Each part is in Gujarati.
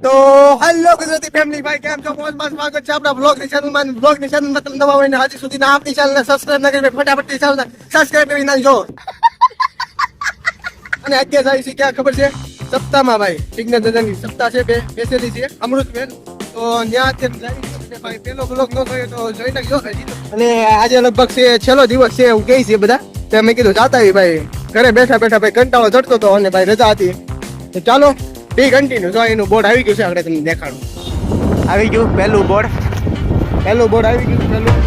તો હેલો ગુજરાતી ફેમિલી ભાઈ કેમ છો? બહુ મસ્ત સ્વાગત છે આપણા બ્લોગની ચેનલમાં. બ્લોગની ચેનલમાં તમે નવા હોય ને હજી સુધી ના આપણી ચેનલને સબસ્ક્રાઇબ ના કરી ફટાફટ સબસ્ક્રાઇબ કરી નાખજો. અને અત્યારે જાય છે ક્યાં ખબર છે? સપ્તાહમાં ભાઈ વિઘ્ન દાદાની સપ્તાહ છે, બેસેલી છે અમૃતબેન. તો ત્યાં અત્યારે જાય ભાઈ પેલો બ્લોગ ન થયો તો જોઈ નાખજો. અને આજે લગભગ છે છેલ્લો દિવસ છે એવું કહે છે બધા. તો મેં કીધું જાતા આવી ભાઈ, ઘરે બેઠા બેઠા ભાઈ કંટાળો ચડતો હતો અને ભાઈ રજા હતી. તો ચાલો બી કન્ટિન્યુ. જો એનું બોર્ડ આવી ગયું છે, આગળ તમને દેખાડું. આવી ગયું પહેલું બોર્ડ આવી ગયું પહેલું.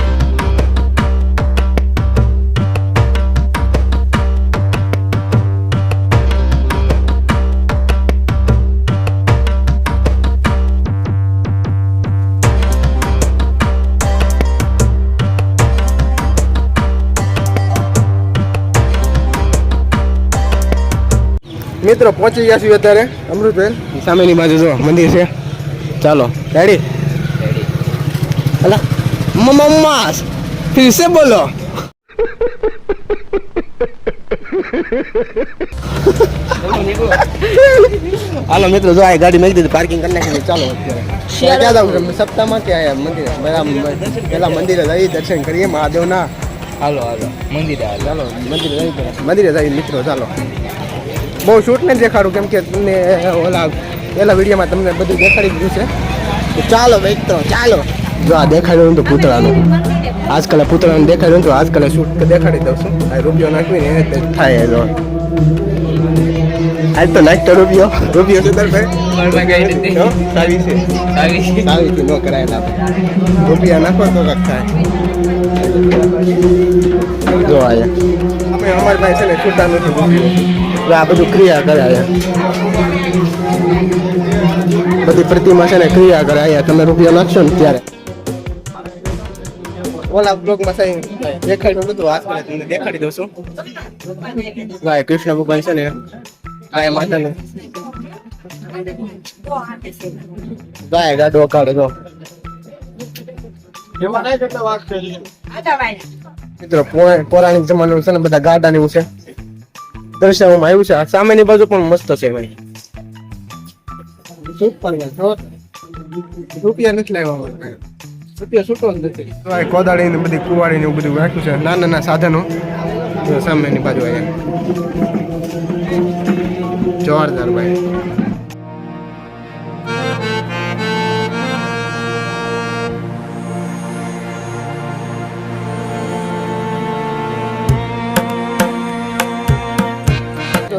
મિત્રો પહોંચી ગયા છીએ અત્યારે અમૃતબેન સામેની બાજુ જો મંદિર છે. ચાલો રેડી અલા મમ્મા ફિર સે બોલો. હાલો મિત્રો જો આ ગાડી મૂકી દીધી, પાર્કિંગ કરી નાખી. ચાલો અત્યારે ક્યાં જાવ? સપ્તાહમાં કે આયા મંદિર પેલા મંદિરે જઈ દર્શન કરીએ મહાદેવના. હાલો મંદિરે ચાલો મંદિરે જઈએ મિત્રો. ચાલો બહુ શૂટ નથી દેખાડું કેમ કે તમને ઓલા પેલા વિડીયોમાં તમને બધું દેખાડી દીધું છે. ચાલો ભાઈ તો ચાલો. જો આ દેખાડ્યું તો પૂતળાનું, આજકાલ પૂતળાનું દેખાડ્યું તો આજકાલ શૂટ દેખાડી દઉં છું. આ રૂપિયો નાખવીને એને થાય. જો આજ તો નાખતો રૂપિયો છે સાવી ન કરાયેલા રૂપિયા નાખો તો કાંક થાય. જો આયા અમે અમારી પાસે છે ને છૂટા નથી. આ બધું ક્રિયા કરે અહીંયા, બધી પ્રતિમા છે ને ક્રિયા કરે અહીંયા. તમે રૂપિયા નાખશો ને ત્યારે ઓલા બ્લોગમાં દેખાડ્યું બધું આજકાલ તમને દેખાડી દઉં છું. ભાઈ કૃષ્ણ ભગવાન છે ને આ માતાનું ગાય ગાડો કાઢે. તો મિત્રો પૌરાણિક જમાનાનું છે ને બધા ગાડા ને એવું છે દર્શાવવામાં આવ્યું છે. આ સામેની બાજુ પણ મસ્ત છે ભાઈ. રૂપિયા નથી લાવવામાં, રૂપિયા છૂટો જ નથી. કોદાળી ને બધી કુવાડી ને એવું બધું રાખ્યું છે, નાના નાના સાધનો સામેની બાજુ અહીંયા જોરદાર ભાઈ.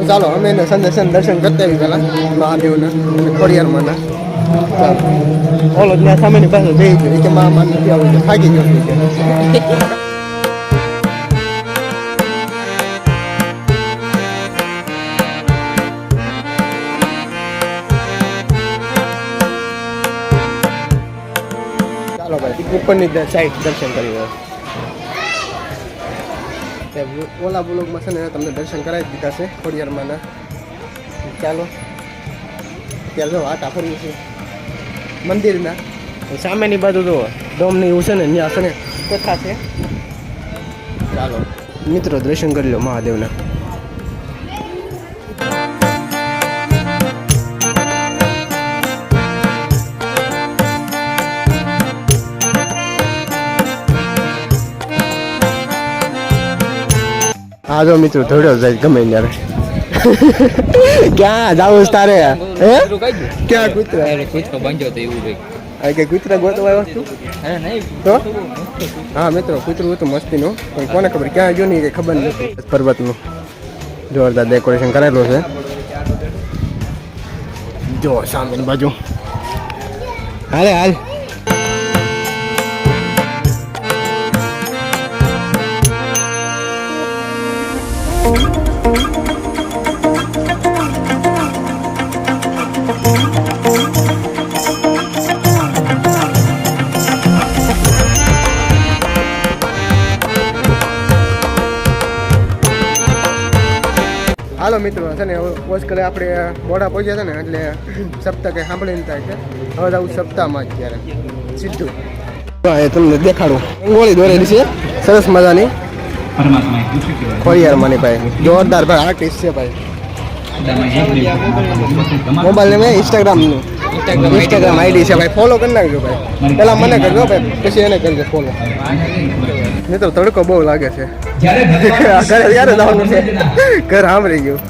ચાલો અમે એને દર્શન કરતા આવી પેલા મહાદેવના ખોડિયારમાંના. ચાલો ઓલો ત્યાં સામેની પાસે બે ગયો કે માં નથી આવું, થાકી ગયો છે. ચાલો ભાઈ ઉપરની સાઈડ દર્શન કરી દો. ઓલા બ્લોગમાં છે ને તમને દર્શન કરાવી દીધા છે ખોડિયારમાંના. ચાલો અત્યારે જો આટા ફરીએ છીએ મંદિરના. સામેની બાજુ જો ડોમની એવું છે ને ત્યાં છે ને કથા છે. ચાલો મિત્રો દર્શન કરી લો મહાદેવના. હા જો મિત્રો ધોડ્યો જાય ગમે ત્યારે. ક્યાં જાવું તારે? હે ક્યાં કૂતરા બાંધ્યો તો એવું ભાઈ કે કૂતરા ગોતવા વસ્તુ તો હા મિત્રો કૂતરું હતું મસ્તીનું, પણ કોને ખબર ક્યાં ગયો નહીં, ખબર નથી. પર્વતનું જોરદાર ડેકોરેશન કરેલું છે. જો સામેની બાજુ હાલે હાલ. હાલો મિત્રો છે ને પોસ્ટ કરે આપણે મોડા પહોંચ્યા હતા ને એટલે સપ્તાહ કંઈ સાંભળીને થાય છે. હવે આવું સપ્તાહમાં જ ત્યારે સીધું તમને દેખાડું. રંગોળી દોરેલી છે સરસ મજાની. ખોડિયારમાંની ભાઈ જોરદાર ભાઈ આર્ટિસ્ટ છે ભાઈ. મોબાઈલ ને ઇન્સ્ટાગ્રામનું ઇન્સ્ટાગ્રામ આઈડી છે ભાઈ, ફોલો કરી નાખજો ભાઈ. પેલા મને કરજો ભાઈ, પછી એને કરજો ફોલો. મિત્રો તડકો બહુ લાગે છે. ઘરે યાર જવાનું છે, ઘર સાંભળી ગયું.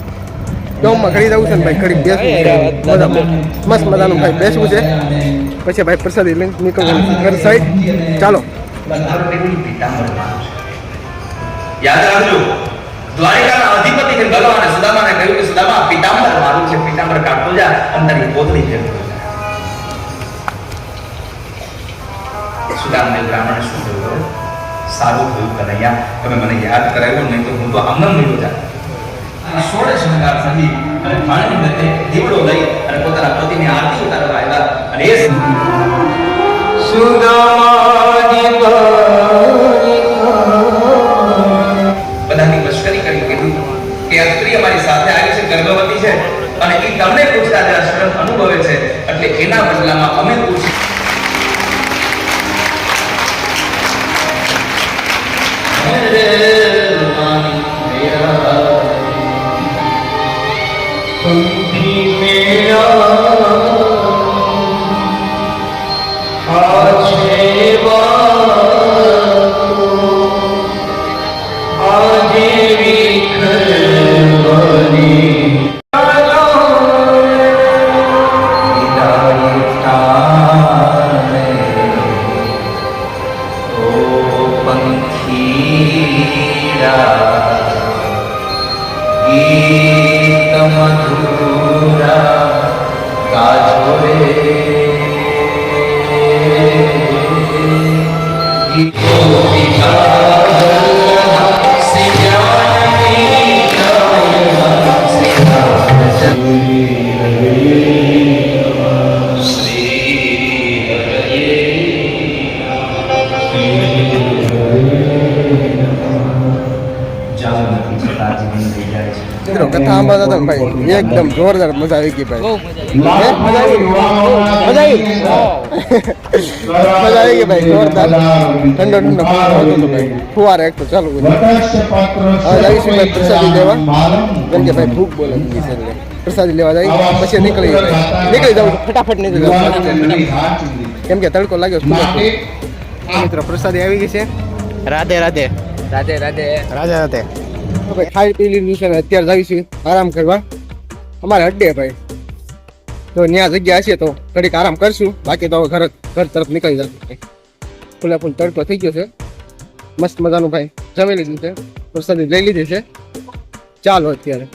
ડોમમાં ઘડી જવું છે ને ભાઈ, ઘડી બેસવું મસ્ત મજાનું ભાઈ બેસવું છે. પછી ભાઈ પ્રસાદી લઈને નીકળવાનું ઘર સાઈડ. ચાલો. યાદ રાખજો, દ્વારિકાના અધિપતિ ભગવાને સુદામાને કહ્યું કે સુદામા પિતાંબર મારું છે, પિતાંબર કાઢતો જા અંદર પોતળી ફેરતો જા. સુદામને બ્રાહ્મણે શું કહ્યું? સારું થયું કનૈયા, તમે મને યાદ કરાવ્યો, નહીં તો હું તો આમનામ મળ્યો જા. અને 16 શણગાર સહી અને ભાણની મધ્ય દીવડો લઈ અને પોતાના પતિની આરતી ઉતારવા આવ્યા. અને એ સુદામાજી બધાની મશ્કરી કરી કીધું કે આ સ્ત્રી અમારી સાથે આવી છે, ગર્ભવતી છે અને એ તમને પૂછતા જરા શરમ અનુભવે છે, એટલે એના બદલામાં અમે પૂછી કથા સાંભળતા હતા ભાઈ, એકદમ જોરદાર મજા આવી ગઈ ભાઈ. મજા આવી ગઈ ભાઈ, જોરદાર. ઠંડો ઠંડો ભાઈ, ફુવારે એક તો ચાલુ હવે જઈશું ભાઈ પ્રસાદી લેવા, કેમ કે ભાઈ ભૂખ બોલે છે એટલે પ્રસાદી લેવા જાય પછી નીકળી જાવ ફટાફટ નીકળી જાવ, કેમ કે તડકો લાગ્યો. મિત્રો પ્રસાદી આવી ગઈ છે. રાધે રાધે રાધે રાધે રાધે રાધે. ભાઈ ખાઈ પી લીધું છે ને અત્યારે જઈશું આરામ કરવા અમારે અડ્ડે ભાઈ. તો ત્યાં જગ્યા હશે તો ઘડીક આરામ કરશું, બાકી તો હવે ઘર તરફ નીકળી જશું ભાઈ. ફૂલે ફૂલ તડકો થઈ ગયો છે, મસ્ત મજાનું ભાઈ જમી લીધું છે, પ્રસાદી લઈ લીધી છે. ચાલો અત્યારે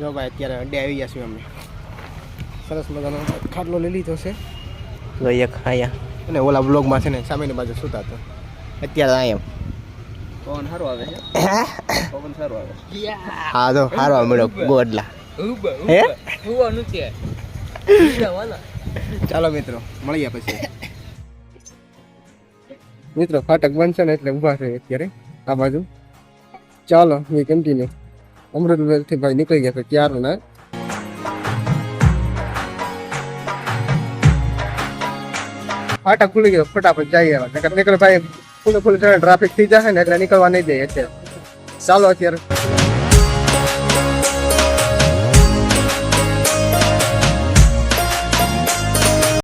જો ભાઈ અત્યારે અડ્ડે આવી ગયા છીએ અમે. સરસ મજાનો ખાટલો લઈ લીધો છે અને ઓલા બ્લોગમાં છે ને સામેની બાજુ સુતા હતા. અત્યારે આયા પવન સારો આવે છે, પવન સારો આવે. હા તો સારો મળ્યો ગોડલા. હે હુવાનું છે. ચાલો મિત્રો મળીએ પછી. મિત્રો ફાટક બંધ છે ને એટલે ઊભા છે અત્યારે આ બાજુ. ચાલો વી કન્ટિન્યુ. અમૃતવેલથી ભાઈ નીકળી ગયા છે ક્યાર ના. ફાટક ખુલી ગયો, ફટાફટ જઈએ નીકળે ભાઈ. ફૂલે ટ્રાફિક થઈ જશે ને એટલે નીકળવા નહીં દે અત્યારે. ચાલો અત્યારે